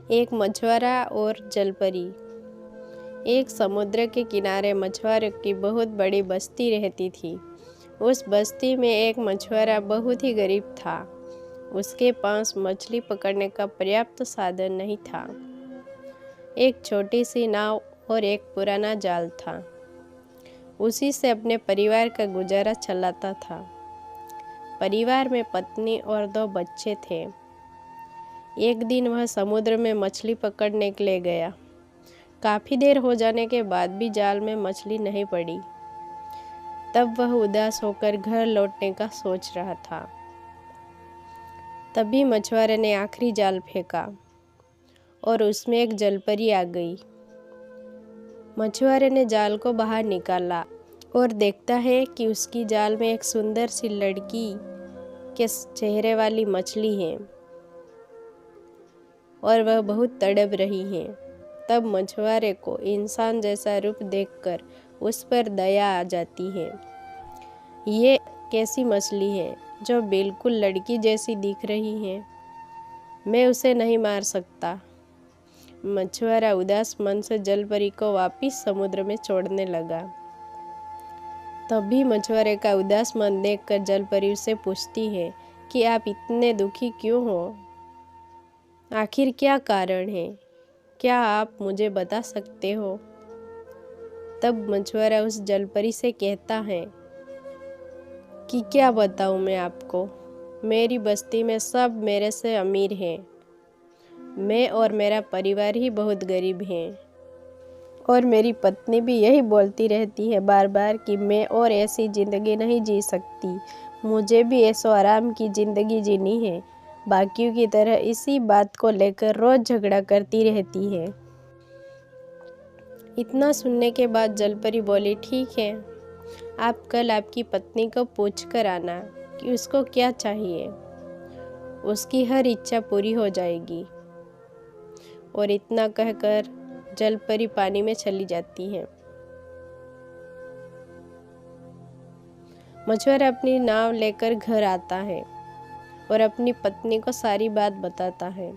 एक मछुआरा और जलपरी। एक समुद्र के किनारे मछुआरों की बहुत बड़ी बस्ती रहती थी। उस बस्ती में एक मछुआरा बहुत ही गरीब था। उसके पास मछली पकड़ने का पर्याप्त साधन नहीं था। एक छोटी सी नाव और एक पुराना जाल था। उसी से अपने परिवार का गुजारा चलाता था। परिवार में पत्नी और 2 बच्चे थे। एक दिन वह समुद्र में मछली पकड़ने के लिए गया। काफ़ी देर हो जाने के बाद भी जाल में मछली नहीं पड़ी। तब वह उदास होकर घर लौटने का सोच रहा था। तभी मछुआरे ने आखिरी जाल फेंका और उसमें एक जलपरी आ गई। मछुआरे ने जाल को बाहर निकाला और देखता है कि उसकी जाल में एक सुंदर सी लड़की के चेहरे वाली मछली है और वह बहुत तड़प रही है। तब मछुआरे को इंसान जैसा रूप देखकर उस पर दया आ जाती है। ये कैसी मछली है जो बिल्कुल लड़की जैसी दिख रही है? मैं उसे नहीं मार सकता। मछुआरा उदास मन से जलपरी को वापस समुद्र में छोड़ने लगा। तभी मछुआरे का उदास मन देखकर जलपरी उससे पूछती है कि आप इतने दुखी क्यों हो? आखिर क्या कारण है? क्या आप मुझे बता सकते हो? तब मछुआरा उस जलपरी से कहता है कि क्या बताऊं मैं आपको, मेरी बस्ती में सब मेरे से अमीर हैं। मैं और मेरा परिवार ही बहुत गरीब हैं और मेरी पत्नी भी यही बोलती रहती है बार बार कि मैं और ऐसी ज़िंदगी नहीं जी सकती। मुझे भी ऐशो आराम की ज़िंदगी जीनी है। बाकियों की तरह इसी बात को लेकर रोज़ झगड़ा करती रहती है। इतना सुनने के बाद जलपरी बोली, ठीक है, आप कल आपकी पत्नी को पूछ कर आना कि उसको क्या चाहिए। उसकी हर इच्छा पूरी हो जाएगी। और इतना कहकर जलपरी पानी में चली जाती है। मछुआरा अपनी नाव लेकर घर आता है और अपनी पत्नी को सारी बात बताता है।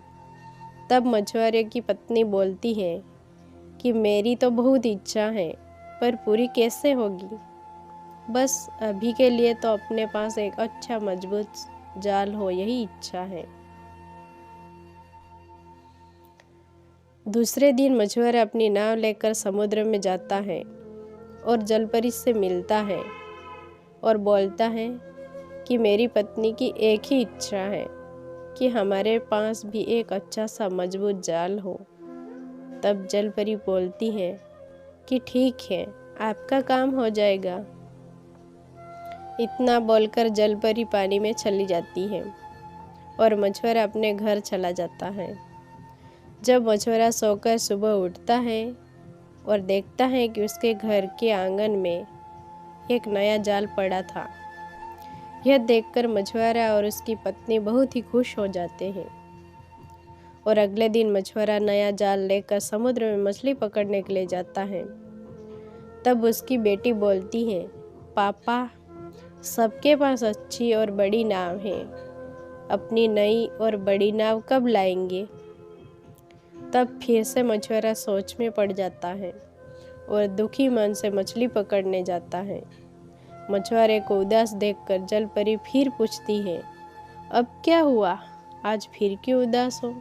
तब मछुआरे की पत्नी बोलती है कि मेरी तो बहुत इच्छा है, पर पूरी कैसे होगी? बस अभी के लिए तो अपने पास एक अच्छा मजबूत जाल हो, यही इच्छा है। दूसरे दिन मछुआरा अपनी नाव लेकर समुद्र में जाता है और जलपरी से मिलता है और बोलता है कि मेरी पत्नी की एक ही इच्छा है कि हमारे पास भी एक अच्छा सा मजबूत जाल हो। तब जलपरी बोलती है कि ठीक है, आपका काम हो जाएगा। इतना बोलकर जलपरी पानी में चली जाती है और मछुआरा अपने घर चला जाता है। जब मछुआरा सोकर सुबह उठता है और देखता है कि उसके घर के आंगन में एक नया जाल पड़ा था। यह देखकर मछुआरा और उसकी पत्नी बहुत ही खुश हो जाते हैं और अगले दिन मछुआरा नया जाल लेकर समुद्र में मछली पकड़ने के लिए जाता है। तब उसकी बेटी बोलती है, पापा, सबके पास अच्छी और बड़ी नाव है, अपनी नई और बड़ी नाव कब लाएंगे? तब फिर से मछुआरा सोच में पड़ जाता है और दुखी मन से मछली पकड़ने जाता है। मछुआरे को उदास देखकर जलपरी फिर पूछती है, अब क्या हुआ? आज फिर क्यों उदास हो?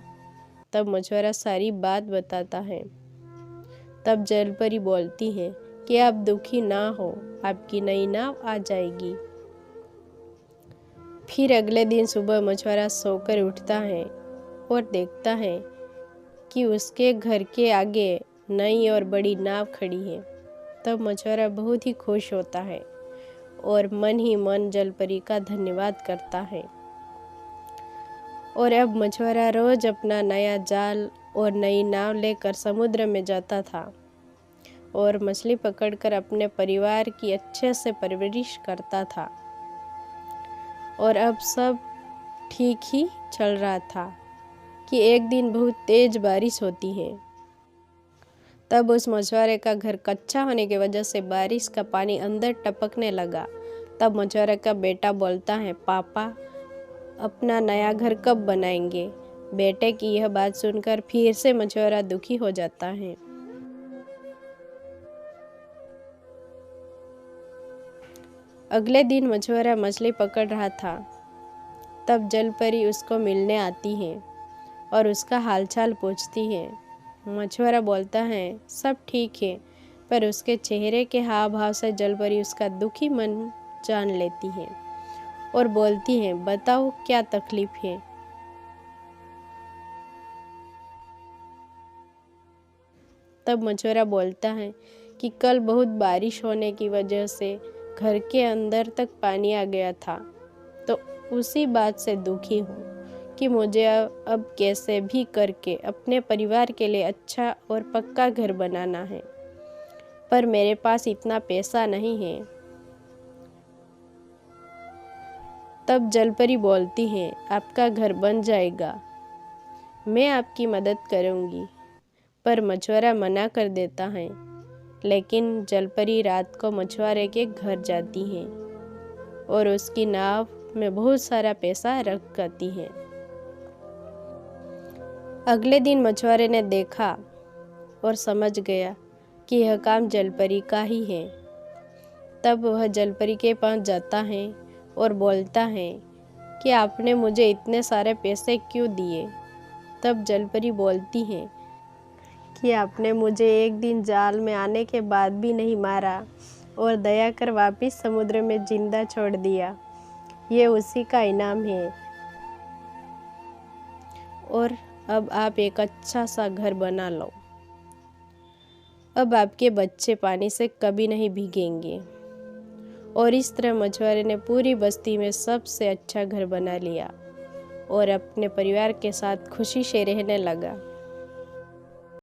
तब मछुआरा सारी बात बताता है। तब जलपरी बोलती है कि आप दुखी ना हो, आपकी नई नाव आ जाएगी। फिर अगले दिन सुबह मछुआरा सोकर उठता है और देखता है कि उसके घर के आगे नई और बड़ी नाव खड़ी है। तब मछुआरा बहुत ही खुश होता है और मन ही मन जलपरी का धन्यवाद करता है। और अब मछुआरा रोज अपना नया जाल और नई नाव लेकर समुद्र में जाता था और मछली पकड़कर अपने परिवार की अच्छे से परवरिश करता था। और अब सब ठीक ही चल रहा था कि एक दिन बहुत तेज बारिश होती है। तब उस मछुआरे का घर कच्चा होने की वजह से बारिश का पानी अंदर टपकने लगा। तब मछुआरे का बेटा बोलता है, पापा, अपना नया घर कब बनाएंगे? बेटे की यह बात सुनकर फिर से मछुआरा दुखी हो जाता है। अगले दिन मछुआरा मछली पकड़ रहा था, तब जलपरी उसको मिलने आती है और उसका हालचाल पूछती है। मछुआरा बोलता है सब ठीक है, पर उसके चेहरे के हाव भाव से जलपरी उसका दुखी मन जान लेती है और बोलती है बताओ क्या तकलीफ है। तब मछुआरा बोलता है कि कल बहुत बारिश होने की वजह से घर के अंदर तक पानी आ गया था, तो उसी बात से दुखी हूँ कि मुझे अब कैसे भी करके अपने परिवार के लिए अच्छा और पक्का घर बनाना है, पर मेरे पास इतना पैसा नहीं है। तब जलपरी बोलती है आपका घर बन जाएगा, मैं आपकी मदद करूँगी। पर मछुआरा मना कर देता है, लेकिन जलपरी रात को मछुआरे के घर जाती है और उसकी नाव में बहुत सारा पैसा रख करती है। अगले दिन मछुआरे ने देखा और समझ गया कि यह काम जलपरी का ही है। तब वह जलपरी के पास जाता है और बोलता है कि आपने मुझे इतने सारे पैसे क्यों दिए। तब जलपरी बोलती है कि आपने मुझे एक दिन जाल में आने के बाद भी नहीं मारा और दया कर वापिस समुद्र में जिंदा छोड़ दिया, ये उसी का इनाम है। और अब आप एक अच्छा सा घर बना लो, अब आपके बच्चे पानी से कभी नहीं भीगेंगे। और इस तरह मछुआरे ने पूरी बस्ती में सबसे अच्छा घर बना लिया और अपने परिवार के साथ खुशी से रहने लगा।